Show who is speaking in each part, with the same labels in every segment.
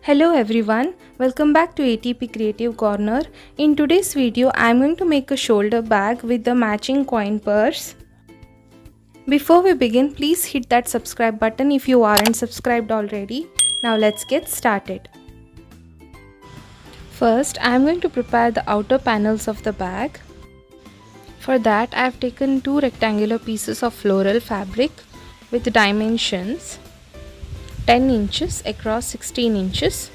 Speaker 1: Hello everyone, welcome back to ATP Creative Corner. In today's video, I am going to make a shoulder bag with the matching coin purse. Before we begin, please hit that subscribe button if you aren't subscribed already. Now let's get started. First, I am going to prepare the outer panels of the bag. For that, I have taken two rectangular pieces of floral fabric with dimensions 10 inches across 16 inches,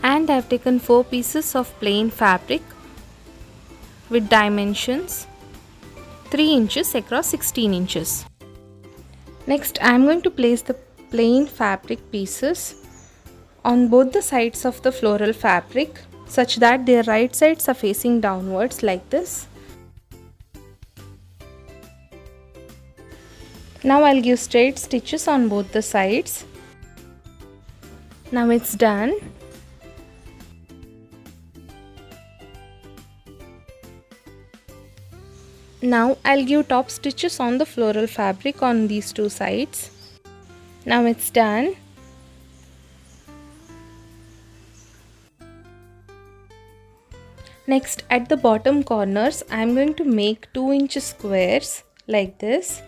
Speaker 1: and I have taken 4 pieces of plain fabric with dimensions 3 inches across 16 inches. Next, I am going to place the plain fabric pieces on both the sides of the floral fabric such that their right sides are facing downwards like this. Now I'll give straight stitches on both the sides. Now it's done. Now I'll give top stitches on the floral fabric on these two sides. Now it's done. Next, at the bottom corners, I'm going to make 2-inch squares like this.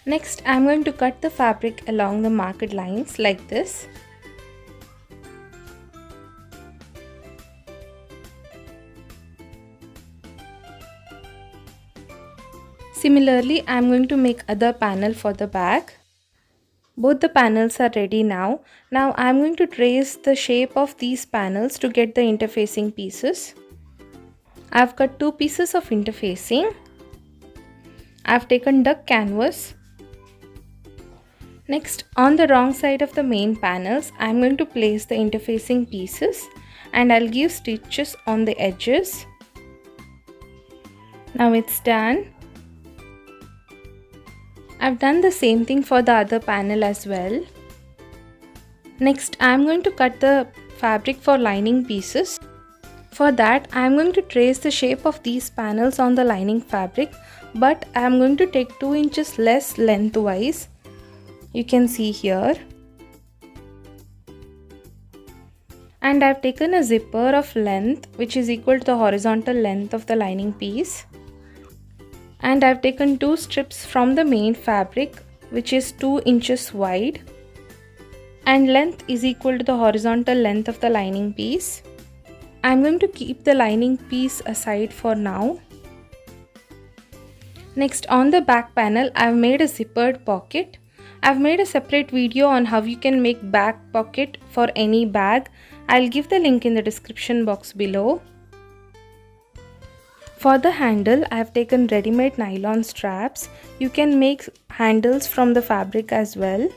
Speaker 1: Next, I am going to cut the fabric along the marked lines like this. Similarly, I am going to make other panel for the bag. Both the panels are ready now. Now I am going to trace the shape of these panels to get the interfacing pieces. I have cut 2 pieces of interfacing. I have taken duck canvas. Next, on the wrong side of the main panels, I am going to place the interfacing pieces and I'll give stitches on the edges. Now it's done. I've done the same thing for the other panel as well. Next, I am going to cut the fabric for lining pieces. For that, I am going to trace the shape of these panels on the lining fabric, but I am going to take 2 inches less lengthwise. You can see here. And I have taken a zipper of length which is equal to the horizontal length of the lining piece. And I have taken 2 strips from the main fabric which is 2 inches wide. And length is equal to the horizontal length of the lining piece. I am going to keep the lining piece aside for now. Next, on the back panel, I have made a zippered pocket. I've made a separate video on how you can make back pocket for any bag. I'll give the link in the description box below. For the handle, I've taken ready-made nylon straps. You can make handles from the fabric as well.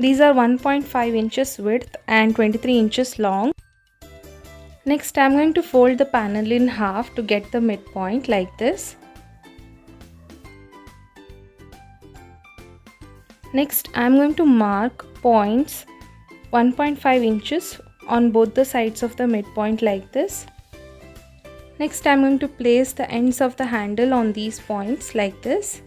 Speaker 1: These are 1.5 inches width and 23 inches long. Next, I'm going to fold the panel in half to get the midpoint like this. Next, I am going to mark points 1.5 inches on both the sides of the midpoint like this. Next, I am going to place the ends of the handle on these points like this.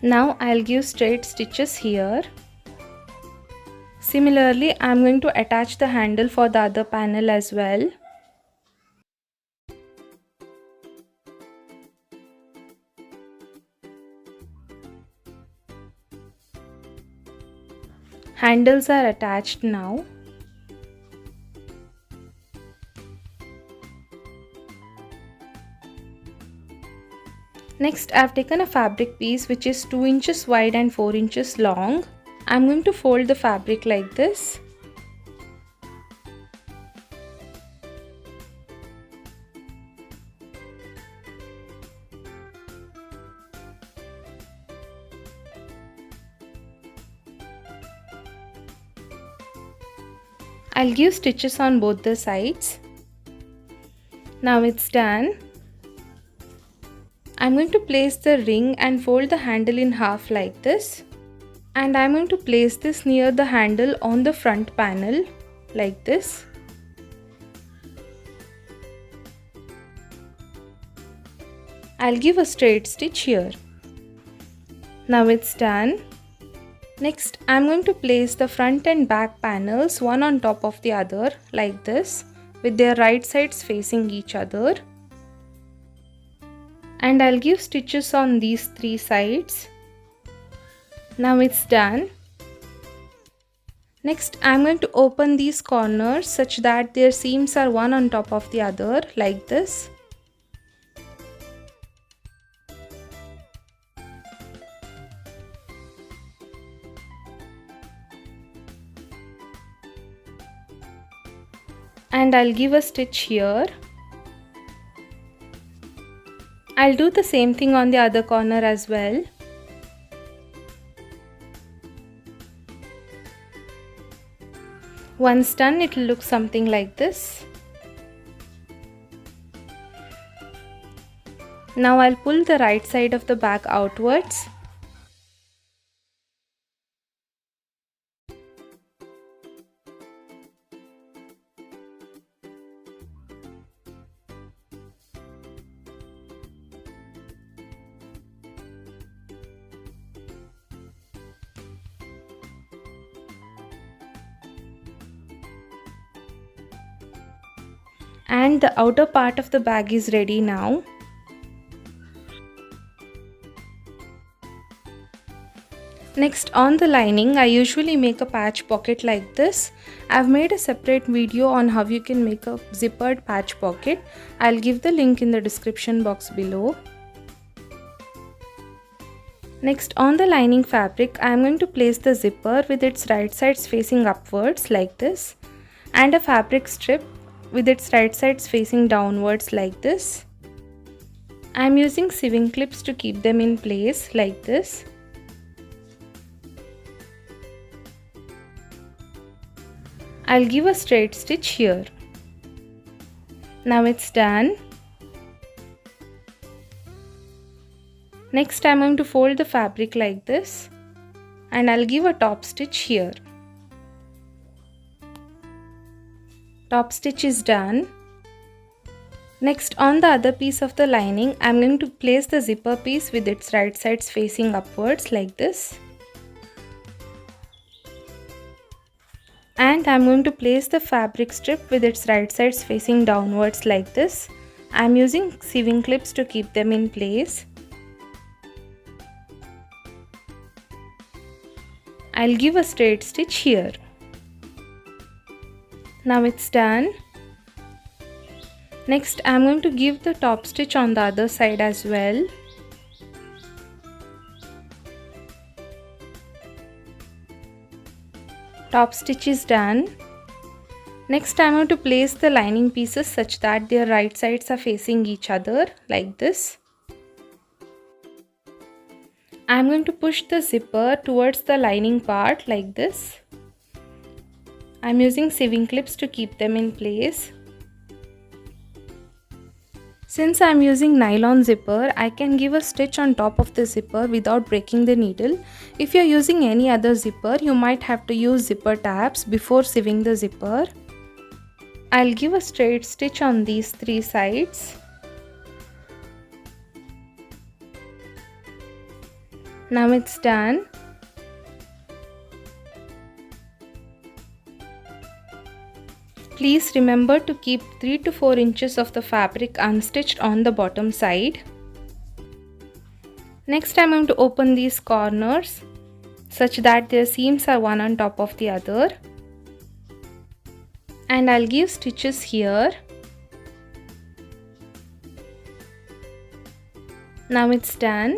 Speaker 1: Now I'll give straight stitches here. Similarly, I am going to attach the handle for the other panel as well. Handles are attached now. Next, I have taken a fabric piece which is 2 inches wide and 4 inches long. I am going to fold the fabric like this. I'll give stitches on both the sides. Now it's done. I'm going to place the ring and fold the handle in half like this. And I'm going to place this near the handle on the front panel like this. I'll give a straight stitch here. Now it's done. Next, I'm going to place the front and back panels one on top of the other like this, with their right sides facing each other. And I'll give stitches on these three sides. Now it's done. Next, I'm going to open these corners such that their seams are one on top of the other like this. And I'll give a stitch here. I'll do the same thing on the other corner as well. Once done, it will look something like this. Now I'll pull the right side of the bag outwards. And the outer part of the bag is ready now. Next, on the lining, I usually make a patch pocket like this. I've made a separate video on how you can make a zippered patch pocket. I'll give the link in the description box below. Next, on the lining fabric, I'm going to place the zipper with its right sides facing upwards like this, and a fabric strip with its right sides facing downwards like this. I'm using sewing clips to keep them in place like this. I'll give a straight stitch here. Now it's done. Next, I'm going to fold the fabric like this, and I'll give a top stitch here. Top stitch is done. Next, on the other piece of the lining, I'm going to place the zipper piece with its right sides facing upwards like this. And I'm going to place the fabric strip with its right sides facing downwards like this. I'm using sewing clips to keep them in place. I'll give a straight stitch here. Now it's done. Next, I'm going to give the top stitch on the other side as well. Top stitch is done. Next, I'm going to place the lining pieces such that their right sides are facing each other like this. I'm going to push the zipper towards the lining part like this. I'm using sewing clips to keep them in place. Since I'm using nylon zipper, I can give a stitch on top of the zipper without breaking the needle. If you're using any other zipper, you might have to use zipper tabs before sewing the zipper. I'll give a straight stitch on these three sides. Now it's done. Please remember to keep 3 to 4 inches of the fabric unstitched on the bottom side. Next, I'm going to open these corners such that their seams are one on top of the other. And I'll give stitches here. Now it's done.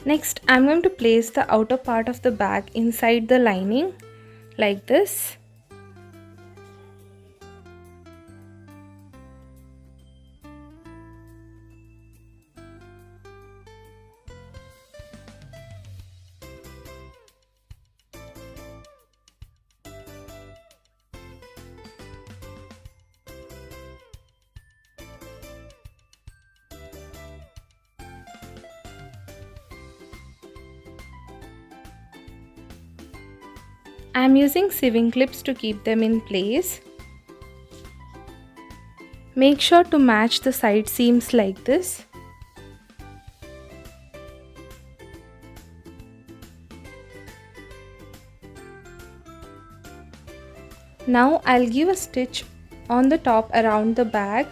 Speaker 1: Next, I'm going to place the outer part of the bag inside the lining like this. I'm using sewing clips to keep them in place. Make sure to match the side seams like this. Now I'll give a stitch on the top around the bag.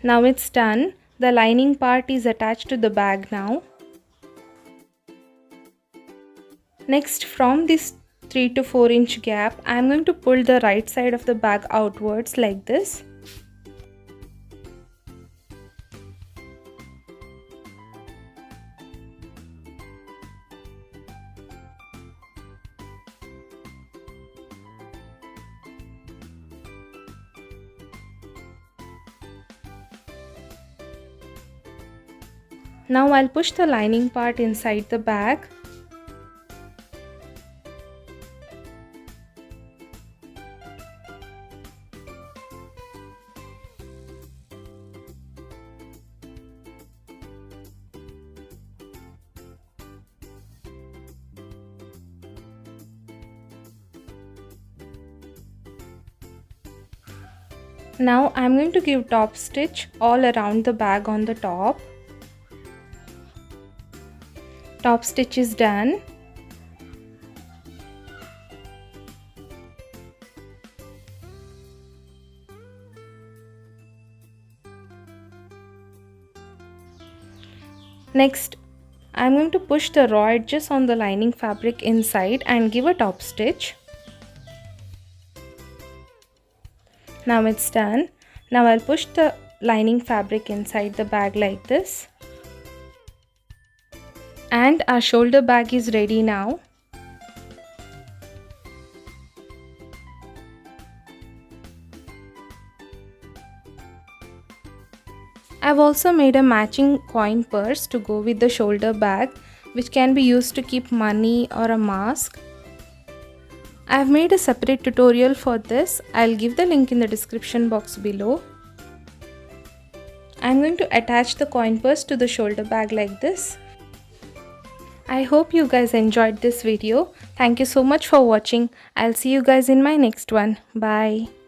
Speaker 1: Now it's done. The lining part is attached to the bag now. Next, from this 3 to 4 inch gap, I am going to pull the right side of the bag outwards like this. Now I'll push the lining part inside the bag. Now I'm going to give top stitch all around the bag on the top. Top stitch is done. Next, I'm going to push the raw edges on the lining fabric inside and give a top stitch. Now it's done. Now I'll push the lining fabric inside the bag like this. And our shoulder bag is ready now. I've also made a matching coin purse to go with the shoulder bag, which can be used to keep money or a mask. I've made a separate tutorial for this. I'll give the link in the description box below. I'm going to attach the coin purse to the shoulder bag like this. I hope you guys enjoyed this video. Thank you so much for watching. I'll see you guys in my next one. Bye.